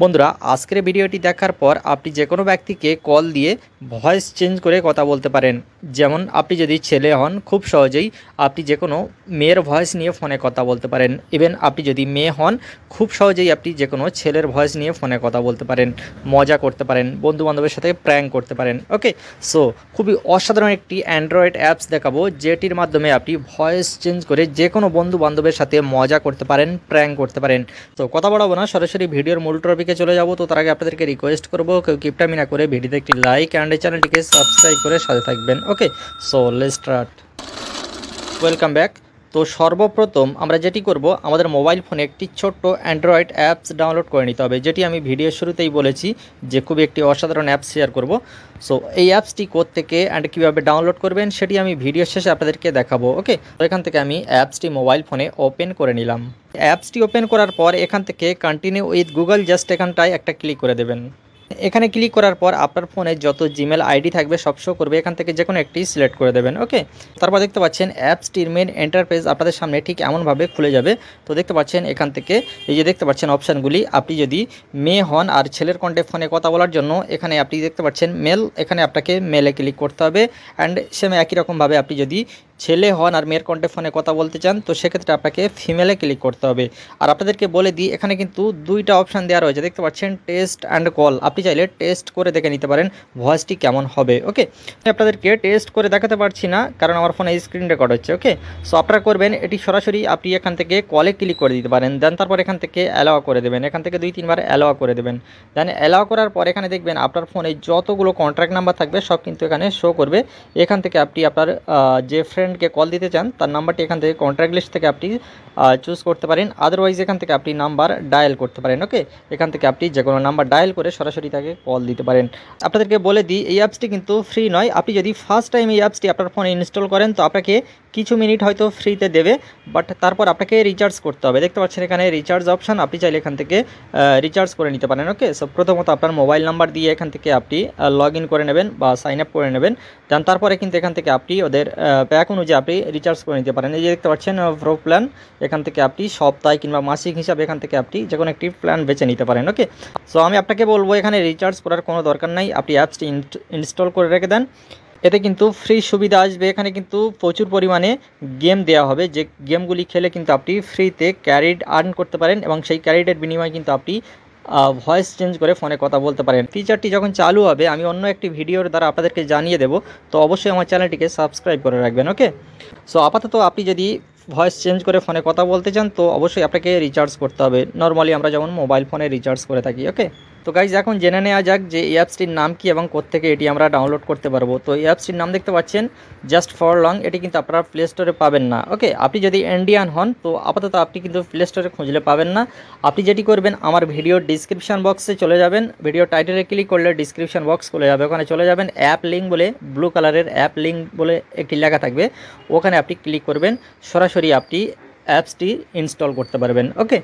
বন্ধুরা আজকের ভিডিওটি দেখার পর আপনি যে কোনো ব্যক্তিকে কল দিয়ে ভয়েস চেঞ্জ করে কথা বলতে পারেন। যেমন আপনি যদি ছেলে হন খুব সহজেই আপনি যে কোনো মেয়ের ভয়েস নিয়ে ফোনে কথা বলতে পারেন। ইভেন আপনি যদি মেয়ে হন খুব সহজেই আপনি যে কোনো ছেলের ভয়েস নিয়ে ফোনে কথা বলতে পারেন, মজা করতে পারেন, বন্ধু বান্ধবের সাথে প্র্যাঙ্ক করতে পারেন। ওকে, সো খুবই অসাধারণ একটি অ্যান্ড্রয়েড অ্যাপস দেখাবো যেটির মাধ্যমে আপনি ভয়েস চেঞ্জ করে যে কোনো বন্ধু বান্ধবের সাথে মজা করতে পারেন, প্র্যাঙ্ক করতে পারেন। তো কথা বাড়াবো না, সরাসরি ভিডিওর মূল টপিকে চলে যাব। তো তার আগে আপনাদেরকে রিকোয়েস্ট করবো কেউ কিপটামি না করে ভিডিওতে একটি লাইক অ্যান্ড চ্যানেলটিকে সাবস্ক্রাইব করে সাথে থাকবেন। Okay, so let's start. Welcome back. তো সর্বপ্রথম আমরা যেটি করব, আমাদের মোবাইল ফোনে একটি ছোট্ট অ্যান্ড্রয়েড অ্যাপস ডাউনলোড করে নিতে হবে, যেটি আমি ভিডিওর শুরুতেই বলেছি যে খুবই একটি অসাধারণ অ্যাপস শেয়ার করব। সো এই অ্যাপসটি কোত্থেকে অ্যান্ড কীভাবে ডাউনলোড করবেন সেটি আমি ভিডিও শেষে আপনাদেরকে দেখাবো। ওকে, তো এখান থেকে আমি অ্যাপসটি মোবাইল ফোনে ওপেন করে নিলাম। অ্যাপসটি ওপেন করার পর এখান থেকে কন্টিনিউ উইথ গুগল জাস্ট এখানটায় একটা ক্লিক করে দেবেন। এখানে ক্লিক করার পর আপনার ফোনে যত জিমেল আইডি থাকবে সব শো করবে, এখান থেকে যে কোনো একটি সিলেক্ট করে দেবেন। ওকে, তারপর দেখতে পাচ্ছেন অ্যাপসটির মেন এন্টারপ্রাইজ আপনাদের সামনে ঠিক এমনভাবে খুলে যাবে। তো দেখতে পাচ্ছেন এখান থেকে এই যে দেখতে পাচ্ছেন অপশানগুলি, আপনি যদি মেয়ে হন আর ছেলের কণ্ঠে ফোনে কথা বলার জন্য এখানে আপনি দেখতে পাচ্ছেন মেল, এখানে আপনাকে মেলে ক্লিক করতে হবে। অ্যান্ড সেম একই রকমভাবে আপনি যদি ছেলে হন আর মেয়ের কণ্ঠে ফোনে কথা বলতে চান তো সেক্ষেত্রে আপনাকে ফিমেলে ক্লিক করতে হবে। আর আপনাদেরকে বলে দিই এখানে কিন্তু দুইটা অপশান দেওয়া রয়েছে, দেখতে পাচ্ছেন টেস্ট অ্যান্ড কল। আপনি চাইলে টেস্ট করে দেখে নিতে পারেন ভয়েসটি কেমন হবে। ওকে, আমি আপনাদেরকে টেস্ট করে দেখাতে পারছি না কারণ আমার ফোনে স্ক্রিন রেকর্ড হচ্ছে। ওকে, সো আপনারা করবেন এটি সরাসরি আপনি এখান থেকে কলে ক্লিক করে দিতে পারেন, দেন তারপর এখান থেকে অ্যালাও করে দেবেন, এখান থেকে 2-3 বার অ্যালাও করে দেবেন। দেন অ্যালাও করার পর এখানে দেখবেন আপনার ফোনে যতগুলো কন্ট্যাক্ট নাম্বার থাকবে সব কিন্তু এখানে শো করবে। এখান থেকে আপনি আপনার যে ফ্রেন্ডকে কল দিতে চান তার নাম্বারটি এখান থেকে কন্ট্যাক্ট লিস্ট থেকে আপনি চুজ করতে পারেন, আদারওয়াইজ এখান থেকে আপনি নাম্বার ডায়াল করতে পারেন। ওকে, এখান থেকে আপনি যে কোনো নাম্বার ডায়াল করে সরাসরি তাকে কল দিতে পারেন। আপনাদেরকে বলে দিই এই অ্যাপসটি কিন্তু ফ্রি নয়। আপনি যদি ফার্স্ট টাইম এই অ্যাপসটি আপনার ফোনে ইনস্টল করেন তো আপনাকে কিছু মিনিট হয়তো ফ্রিতে দেবে, বাট তারপর আপনাকে রিচার্জ করতে হবে। দেখতে পাচ্ছেন এখানে রিচার্জ অপশান, আপনি চাইলে এখান থেকে রিচার্জ করে নিতে পারেন। ওকে, সো প্রথমত আপনার মোবাইল নাম্বার দিয়ে এখান থেকে আপনি লগ ইন করে নেবেন বা সাইন আপ করে নেবেন, দেন তারপরে কিন্তু এখান থেকে আপনি ওদের প্যাক অনুযায়ী আপনি রিচার্জ করে নিতে পারেন। এই যে দেখতে পাচ্ছেন প্রো প্ল্যান, এখান থেকে আপনি সপ্তাহে কিংবা মাসিক হিসাবে এখান থেকে আপনি যে কোনো একটি প্ল্যান বেছে নিতে পারেন। ওকে, সো আমি আপনাকে বলবো এখানে রিচার্জ করার কোনো দরকার নাই, আপনি অ্যাপসটি ইনস্টল করে রেখে দেন। এতে কিন্তু ফ্রি সুবিধা আসবে, এখানে কিন্তু প্রচুর পরিমাণে গেম দেওয়া হবে, যে গেমগুলি খেলে কিন্তু আপনি ফ্রিতে ক্যারিড আর্ন করতে পারেন এবং সেই ক্যারিডের বিনিময়ে কিন্তু আপনি ভয়েস চেঞ্জ করে ফোনে কথা বলতে পারেন। ফিচারটি যখন চালু হবে আমি অন্য একটি ভিডিওর দ্বারা আপনাদেরকে জানিয়ে দেবো, তো অবশ্যই আমার চ্যানেলটিকে সাবস্ক্রাইব করে রাখবেন। ওকে, সো আপাতত আপনি যদি ভয়েস চেঞ্জ করে ফোনে কথা বলতে চান তো অবশ্যই আপনাকে রিচার্জ করতে হবে, নর্মালি আমরা যেমন মোবাইল ফোনে রিচার্জ করে থাকি। ওকে, তো গাইজ এখন জেনে নেওয়া যাক যে এই অ্যাপসটির নাম কি এবং কোত্থেকে এটি আমরা ডাউনলোড করতে পারবো। তো এই অ্যাপসটির নাম দেখতে পাচ্ছেন জাস্ট ফর লং, এটি কিন্তু আপনারা প্লে স্টোরে পাবেন না। ওকে, আপনি যদি ইন্ডিয়ান হন তো আপাতত আপনি কিন্তু প্লে স্টোরে খুঁজলে পাবেন না। আপনি যেটি করবেন আমার ভিডিওর ডিসক্রিপশান বক্সে চলে যাবেন, ভিডিও টাইটেলে ক্লিক করলে ডিসক্রিপশান বক্স খুলে যাবে, ওখানে চলে যাবেন অ্যাপ লিঙ্ক বলে ব্লু কালারের অ্যাপ লিঙ্ক বলে একটি লেখা থাকবে, ওখানে আপনি ক্লিক করবেন, সরাসরি আপনি অ্যাপসটি ইনস্টল করতে পারবেন। ওকে।